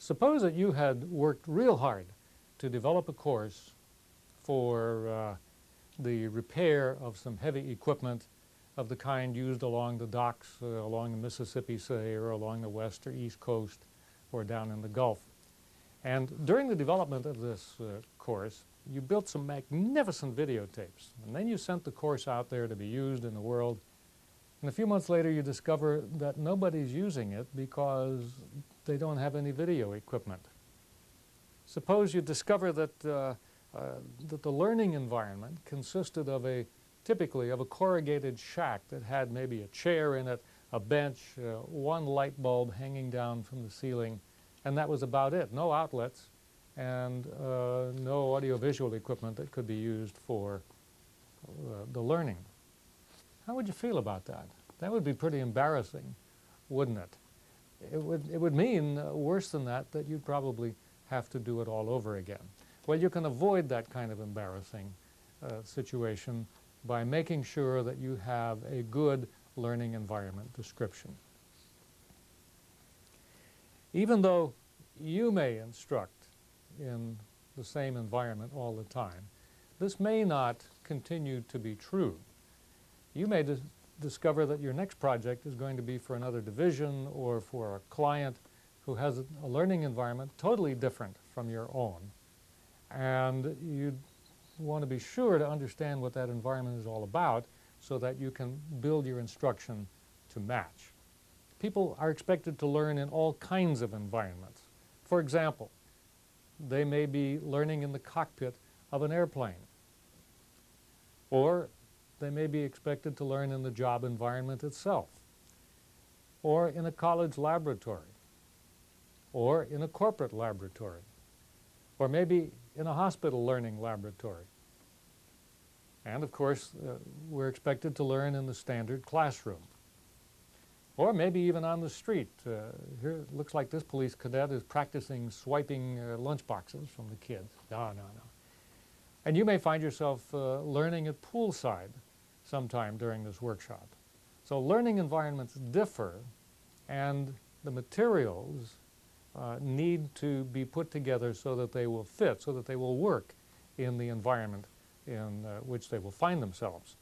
Suppose that you had worked real hard to develop a course for the repair of some heavy equipment of the kind used along the docks along the Mississippi, say, or along the west or east coast or down in the Gulf. And during the development of this course, you built some magnificent videotapes. And then you sent the course out there to be used in the world. And a few months later, you discover that nobody's using it because they don't have any video equipment. Suppose you discover that that the learning environment consisted of typically of a corrugated shack that had maybe a chair in it, a bench, one light bulb hanging down from the ceiling, and that was about it. No outlets and no audiovisual equipment that could be used for the learning. How would you feel about that? That would be pretty embarrassing, wouldn't it? It would mean, worse than that you'd probably have to do it all over again. Well, you can avoid that kind of embarrassing situation by making sure that you have a good learning environment description. Even though you may instruct in the same environment all the time, this may not continue to be true. You may discover that your next project is going to be for another division or for a client who has a learning environment totally different from your own. And you want to be sure to understand what that environment is all about so that you can build your instruction to match. People are expected to learn in all kinds of environments. For example, they may be learning in the cockpit of an airplane, or they may be expected to learn in the job environment itself, or in a college laboratory, or in a corporate laboratory, or maybe in a hospital learning laboratory. And of course, we're expected to learn in the standard classroom, or maybe even on the street. Here it looks like this police cadet is practicing swiping lunch boxes from the kids. No. And you may find yourself learning at poolside sometime during this workshop. So learning environments differ, and the materials need to be put together so that they will fit, so that they will work in the environment in which they will find themselves.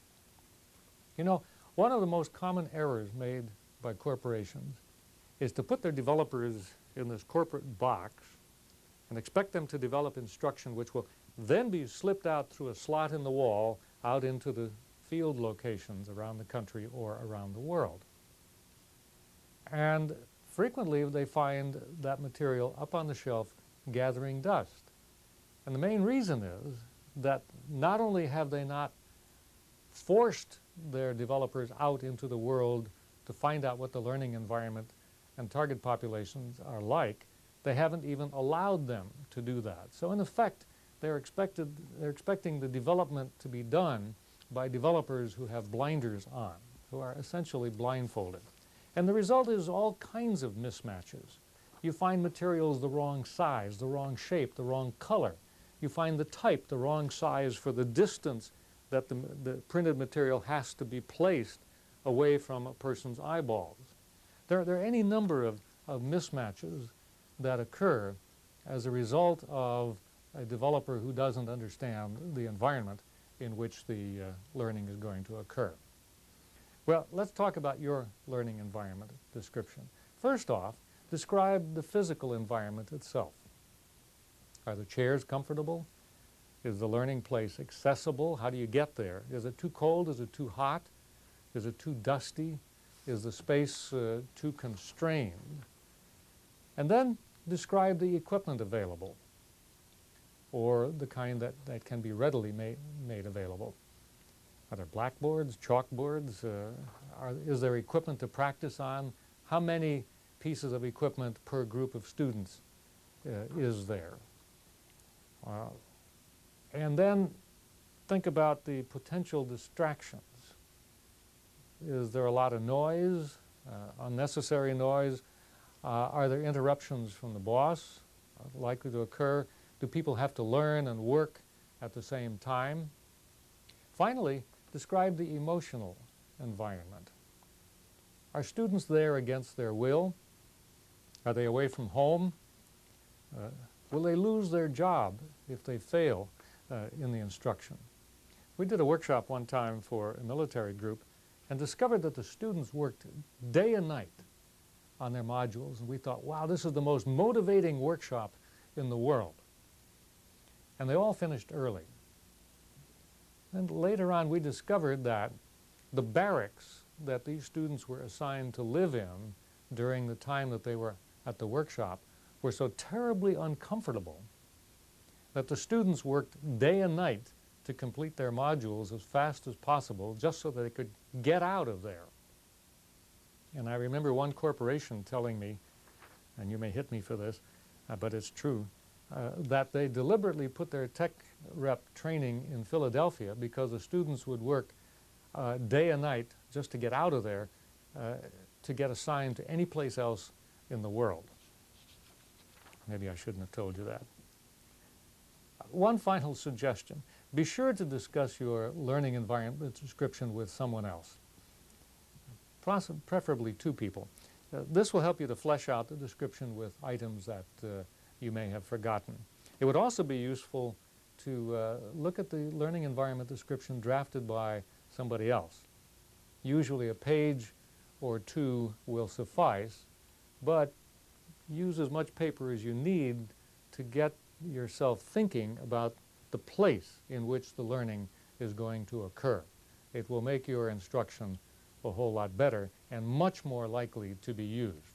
You know, one of the most common errors made by corporations is to put their developers in this corporate box and expect them to develop instruction which will then be slipped out through a slot in the wall out into the field locations around the country or around the world. And frequently they find that material up on the shelf gathering dust. And the main reason is that not only have they not forced their developers out into the world to find out what the learning environment and target populations are like, they haven't even allowed them to do that. So in effect, they're expecting the development to be done by developers who have blinders on, who are essentially blindfolded. And the result is all kinds of mismatches. You find materials the wrong size, the wrong shape, the wrong color. You find the type the wrong size for the distance that the printed material has to be placed away from a person's eyeballs. There are any number of mismatches that occur as a result of a developer who doesn't understand the environment in which the learning is going to occur. Well, let's talk about your learning environment description. First off, describe the physical environment itself. Are the chairs comfortable? Is the learning place accessible? How do you get there? Is it too cold? Is it too hot? Is it too dusty? Is the space too constrained? And then describe the equipment available, or the kind that can be readily made available. Are there blackboards, chalkboards? Is there equipment to practice on? How many pieces of equipment per group of students is there? And then think about the potential distractions. Is there a lot of noise, unnecessary noise? Are there interruptions from the boss likely to occur? Do people have to learn and work at the same time? Finally, describe the emotional environment. Are students there against their will? Are they away from home? Will they lose their job if they fail in the instruction? We did a workshop one time for a military group and discovered that the students worked day and night on their modules, and we thought, wow, this is the most motivating workshop in the world. And they all finished early. And later on we discovered that the barracks that these students were assigned to live in during the time that they were at the workshop were so terribly uncomfortable that the students worked day and night to complete their modules as fast as possible just so that they could get out of there. And I remember one corporation telling me, and you may hit me for this, but it's true, that they deliberately put their tech rep training in Philadelphia because the students would work day and night just to get out of there to get assigned to any place else in the world. Maybe I shouldn't have told you that. One final suggestion. Be sure to discuss your learning environment description with someone else, preferably two people. This will help you to flesh out the description with items that you may have forgotten. It would also be useful to look at the learning environment description drafted by somebody else. Usually a page or two will suffice, but use as much paper as you need to get yourself thinking about the place in which the learning is going to occur. It will make your instruction a whole lot better and much more likely to be used.